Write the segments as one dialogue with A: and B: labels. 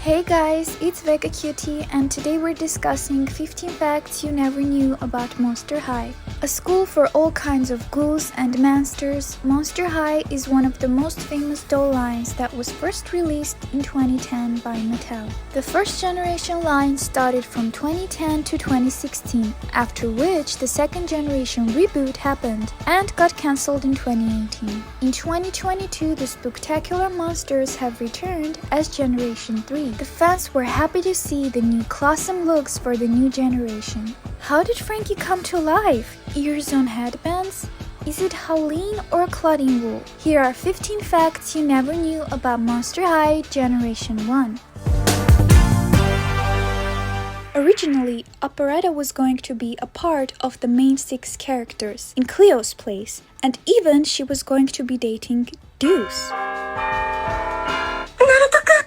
A: Hey guys, it's Vega Cutie and today we're discussing 15 facts you never knew about Monster High. A school for all kinds of ghouls and monsters, Monster High is one of the most famous doll lines that was first released in 2010 by Mattel. The first generation line started from 2010 to 2016, after which the second generation reboot happened and got cancelled in 2018. In 2022, the spectacular monsters have returned as Generation 3. The fans were happy to see the new classroom looks for the new generation. How did Frankie come to life? Ears on headbands? Is it Howleen or Claudine Wu? Here are 15 facts you never knew about Monster High Generation 1. Originally, operetta was going to be a part of the main 6 characters in Cleo's place, and even she was going to be dating Deuce.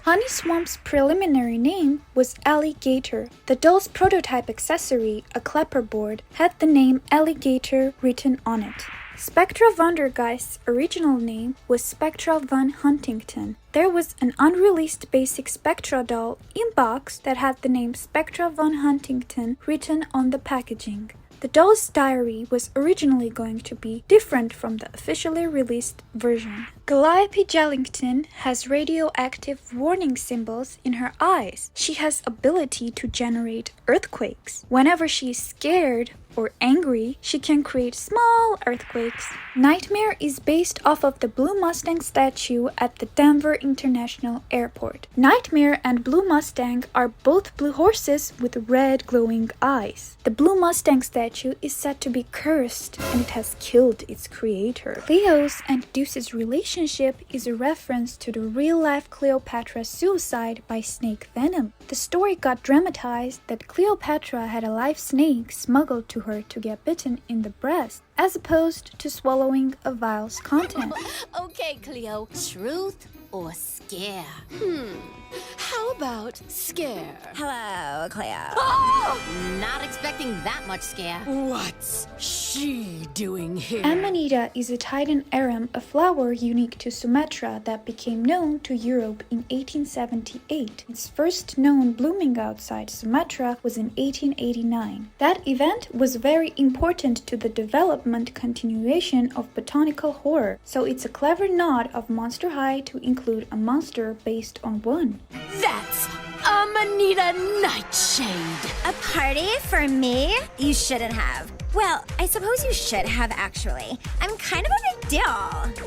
A: Honey Swamp's preliminary name was Alligator. The doll's prototype accessory, a clapperboard, had the name Alligator written on it. Spectra Wondergeist's original name was Spectra von Huntington. There was an unreleased basic Spectra doll in box that had the name Spectra von Huntington written on the packaging. The doll's diary was originally going to be different from the officially released version. Calliope Jellington has radioactive warning symbols in her eyes. She has ability to generate earthquakes. Whenever she is scared or angry, she can create small earthquakes. Nightmare is based off of the Blue Mustang statue at the Denver International Airport. Nightmare and Blue Mustang are both blue horses with red glowing eyes. The Blue Mustang statue is said to be cursed and it has killed its creator. Cleo's and Deuce's relationship is a reference to the real-life Cleopatra's suicide by snake venom. The story got dramatized that Cleopatra had a live snake smuggled to her to get bitten in the breast, as opposed to swallowing a vial's content.
B: Okay, Cleo, truth or scare? How about scare?
C: Hello, Cleo.
B: Oh! Not expecting that much scare.
D: What's she doing here?
A: Amanita is a Titan arum, a flower unique to Sumatra that became known to Europe in 1878. Its first known blooming outside Sumatra was in 1889. That event was very important to the development continuation of botanical horror, so it's a clever nod of Monster High to include a monster based on one.
D: That's Amanita Nightshade.
C: A party for me? You shouldn't have. Well, I suppose you should have, actually. I'm kind of a big deal.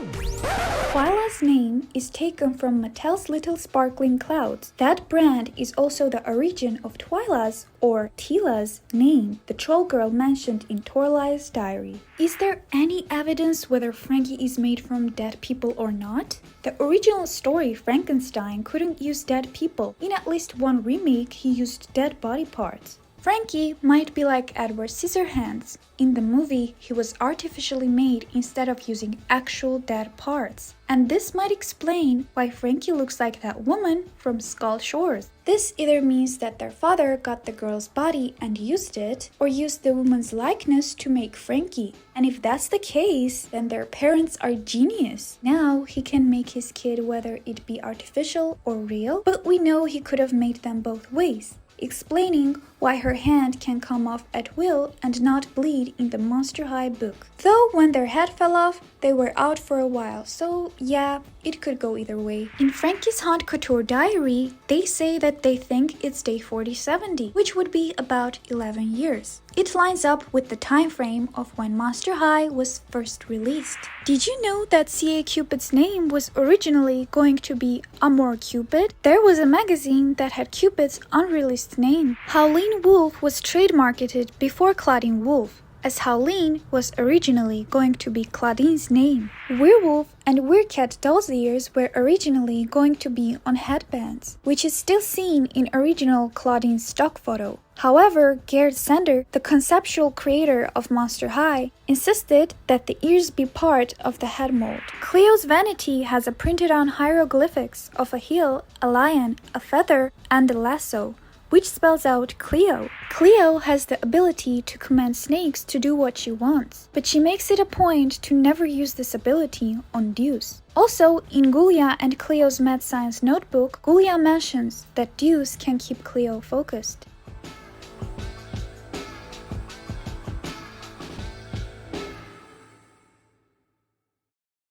A: Twila's name is taken from Mattel's Little Sparkling Clouds. That brand is also the origin of Twila's or Tila's name, the troll girl mentioned in Torlai's diary. Is there any evidence whether Frankie is made from dead people or not? The original story, Frankenstein, couldn't use dead people. In at least one remake, he used dead body parts. Frankie might be like Edward Scissorhands. In the movie, he was artificially made instead of using actual dead parts. And this might explain why Frankie looks like that woman from Skull Shores. This either means that their father got the girl's body and used it, or used the woman's likeness to make Frankie. And if that's the case, then their parents are genius. Now he can make his kid whether it be artificial or real, but we know he could have made them both ways, explaining why her hand can come off at will and not bleed in the Monster High book. Though when their head fell off, they were out for a while, so yeah, it could go either way. In Frankie's Haute Couture diary, they say that they think it's day 4070, which would be about 11 years. It lines up with the time frame of when Monster High was first released. Did you know that C.A. Cupid's name was originally going to be Amor Cupid? There was a magazine that had Cupid's unreleased name. Howleen Wolf was trademarketed before Claudine Wolf, as Howleen was originally going to be Claudine's name. Werewolf and Werecat doll's ears were originally going to be on headbands, which is still seen in original Claudine's stock photo. However, Gerd Sander, the conceptual creator of Monster High, insisted that the ears be part of the head mold. Cleo's vanity has a printed-on hieroglyphics of a hill, a lion, a feather, and a lasso, which spells out Cleo. Cleo has the ability to command snakes to do what she wants, but she makes it a point to never use this ability on Deuce. Also, in Gulia and Cleo's math science notebook, Gulia mentions that Deuce can keep Cleo focused.